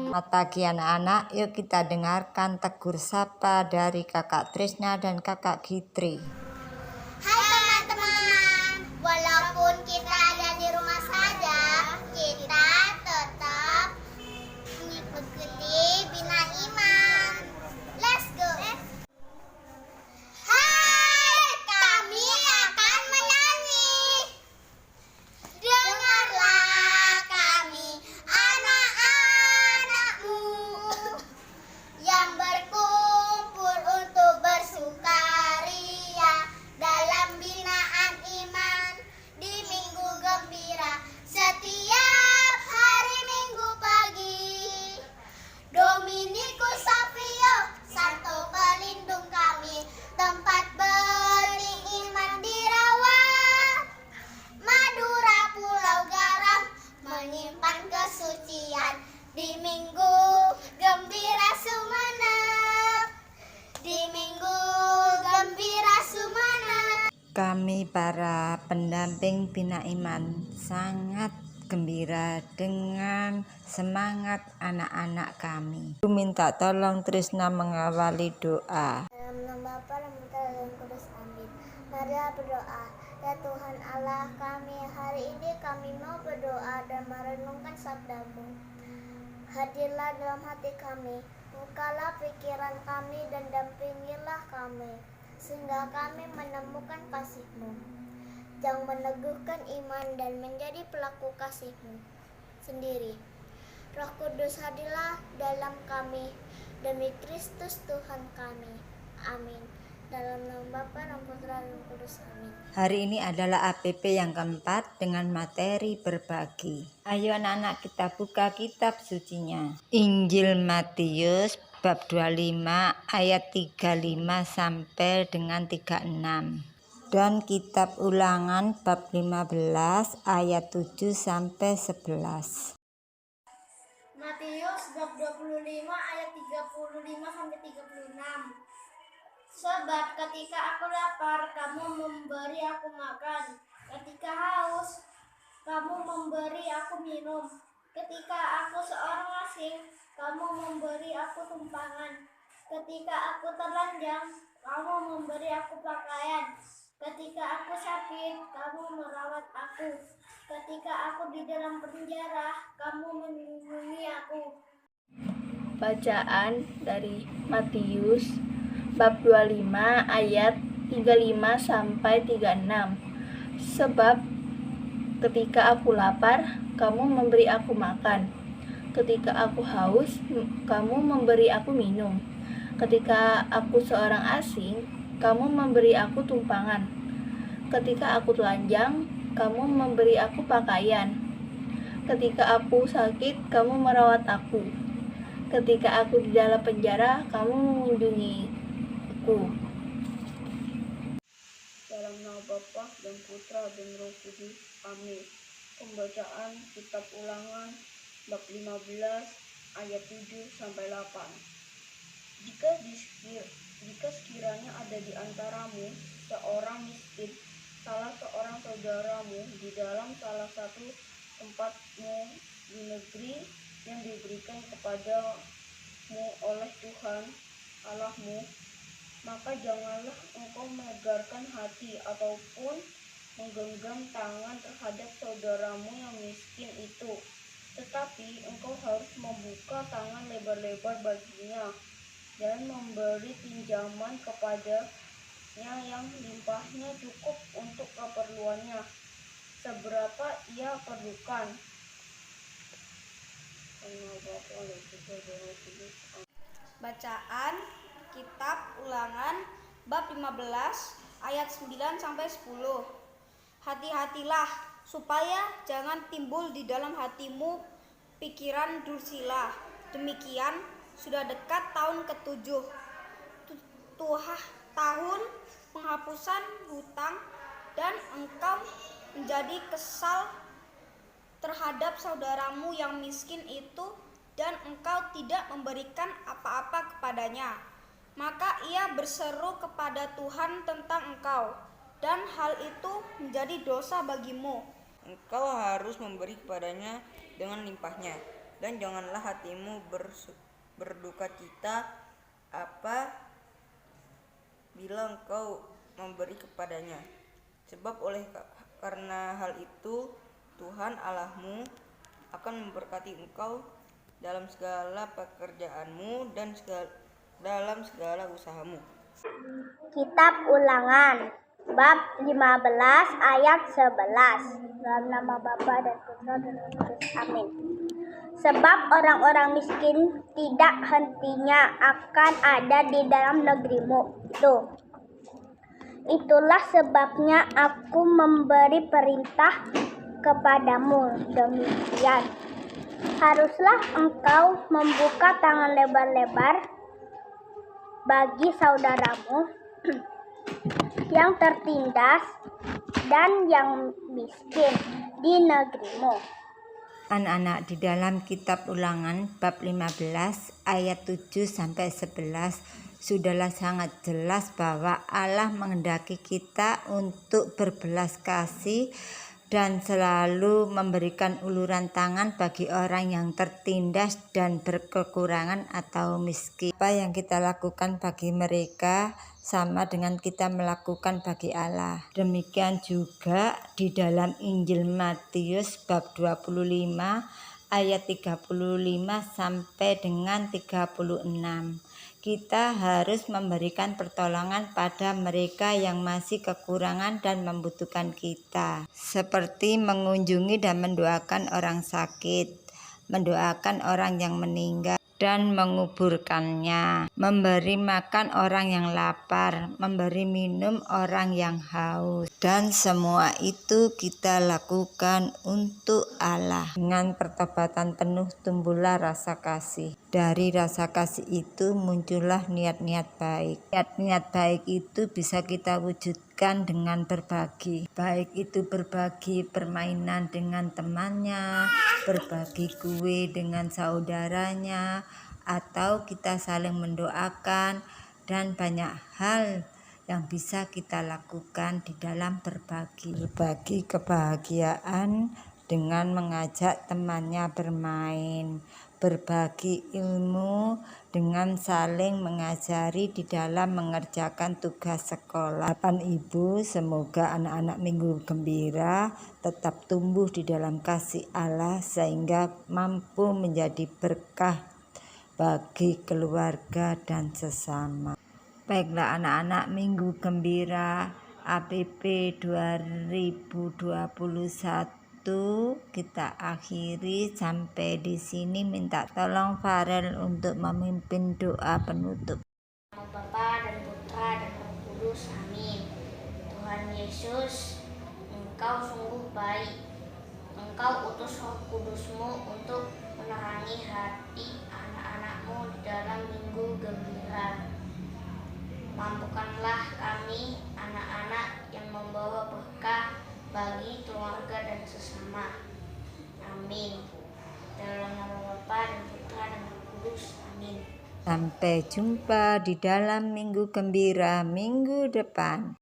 Selamat pagi anak-anak, yuk kita dengarkan tegur sapa dari kakak Trisna dan kakak Gitri. Hai teman-teman, walaupun kita ada di rumah saja, kita tetap mengikuti Bina Iman. Let's go! Hai, kami akan menyanyi. Dengarlah kami, anak-anakmu yang berkumpul untuk bersukaria dalam binaan iman di Minggu Gembira setiap hari Minggu pagi. Dominikus Savio, Santo pelindung kami, tempat benih iman dirawat. Madura Pulau Garam menyimpan kesucian di Minggu Gembira Sumenep. Di Minggu Gembira Sumenep. Kami para pendamping Bina Iman sangat gembira dengan semangat anak-anak kami. Aku minta tolong Trisna mengawali doa. Dalam nama Bapa dan Putra dan Roh Kudus, amin. Marilah berdoa. Ya Tuhan Allah kami, hari ini kami mau berdoa dan merenungkan sabda-Mu. Hadirlah dalam hati kami, bukalah pikiran kami dan dampingilah kami, sehingga kami menemukan kasih-Mu, yang meneguhkan iman dan menjadi pelaku kasih-Mu sendiri. Roh Kudus hadirlah dalam kami, demi Kristus Tuhan kami. Amin. Dalam nama Bapa dan Putra dan Roh Kudus, amin. Hari ini adalah APP yang keempat dengan materi berbagi. Ayo anak-anak kita buka kitab sucinya. Injil Matius bab 25 ayat 35 sampai dengan 36. Dan kitab Ulangan bab 15 ayat 7 sampai 11. Matius bab 25 ayat 35 sampai 36. Sebab ketika aku lapar, kamu memberi aku makan. Ketika haus, kamu memberi aku minum. Ketika aku seorang asing, kamu memberi aku tumpangan. Ketika aku telanjang, kamu memberi aku pakaian. Ketika aku sakit, kamu merawat aku. Ketika aku di dalam penjara, kamu melindungi aku. Bacaan dari Matius bab 25 ayat 35 sampai 36. Sebab ketika aku lapar, kamu memberi aku makan. Ketika aku haus, kamu memberi aku minum. Ketika aku seorang asing, kamu memberi aku tumpangan. Ketika aku telanjang, kamu memberi aku pakaian. Ketika aku sakit, kamu merawat aku. Ketika aku di dalam penjara, kamu mengunjungi aku. Dalam nama Bapa dan Putra dan Roh Kudus, amin. Pembacaan kitab Ulangan bab 15 ayat 7 sampai 8. Jika sekiranya ada di antaramu seorang miskin, salah seorang saudaramu di dalam salah satu tempatmu di negeri yang diberikan kepadamu oleh Tuhan Allahmu, maka janganlah engkau menegarkan hati ataupun menggenggam tangan terhadap saudaramu yang miskin itu, tetapi engkau harus membuka tangan lebar-lebar baginya dan memberi pinjaman kepadanya yang limpahnya cukup untuk keperluannya, seberapa ia perlukan. Bacaan kitab Ulangan bab 15 ayat 9 sampai 10. Hati-hatilah supaya jangan timbul di dalam hatimu pikiran dursila. Demikian sudah dekat tahun ke-7, tahun penghapusan hutang, dan engkau menjadi kesal terhadap saudaramu yang miskin itu, dan engkau tidak memberikan apa-apa kepadanya. Maka ia berseru kepada Tuhan tentang engkau, dan hal itu menjadi dosa bagimu. Engkau harus memberi kepadanya dengan limpahnya. dan janganlah hatimu berduka cita bila engkau memberi kepadanya, sebab karena hal itu Tuhan Allahmu akan memberkati engkau dalam segala pekerjaanmu dan dalam segala usahamu. Kitab Ulangan bab 15 ayat 11. Dalam nama Bapa dan Putra dan Roh Kudus. Amin. Sebab orang-orang miskin tidak hentinya akan ada di dalam negerimu itu. Itulah sebabnya aku memberi perintah kepadamu demikian. Haruslah engkau membuka tangan lebar-lebar bagi saudaramu yang tertindas dan yang miskin di negerimu. Anak-anak, di dalam kitab Ulangan bab 15 ayat 7-11 sudahlah sangat jelas bahwa Allah menghendaki kita untuk berbelas kasih dan selalu memberikan uluran tangan bagi orang yang tertindas dan berkekurangan atau miskin. Apa yang kita lakukan bagi mereka sama dengan kita melakukan bagi Allah. Demikian juga di dalam Injil Matius bab 25 ayat 35 sampai dengan 36. Kita harus memberikan pertolongan pada mereka yang masih kekurangan dan membutuhkan kita, seperti mengunjungi dan mendoakan orang sakit, mendoakan orang yang meninggal dan menguburkannya, memberi makan orang yang lapar, memberi minum orang yang haus, dan semua itu kita lakukan untuk Allah. Dengan pertobatan penuh tumbuhlah rasa kasih. Dari rasa kasih itu muncullah niat-niat baik. Niat-niat baik itu bisa kita wujudkan dengan berbagi. Baik itu berbagi permainan dengan temannya, berbagi kue dengan saudaranya, atau kita saling mendoakan, dan banyak hal yang bisa kita lakukan di dalam berbagi. Berbagi kebahagiaan dengan mengajak temannya bermain, berbagi ilmu dengan saling mengajari di dalam mengerjakan tugas sekolah. Harapan Ibu, semoga anak-anak Minggu Gembira tetap tumbuh di dalam kasih Allah sehingga mampu menjadi berkah bagi keluarga dan sesama. Baiklah anak-anak Minggu Gembira APP 2021 kita akhiri sampai di sini. Minta tolong Farel untuk memimpin doa penutup. Nama Bapa dan Putra dan Roh Kudus. Amin. Tuhan Yesus, Engkau sungguh baik. Engkau utus Roh Kudus-Mu untuk menerangi hati anak-anak-Mu di dalam Minggu Gembira. Mampukanlah kami anak-anak yang membawa berkah bagi keluarga dan sesama. Amin. Dalam nama Bapa dan Putra dan Roh Kudus. Amin. Sampai jumpa di dalam Minggu Gembira minggu depan.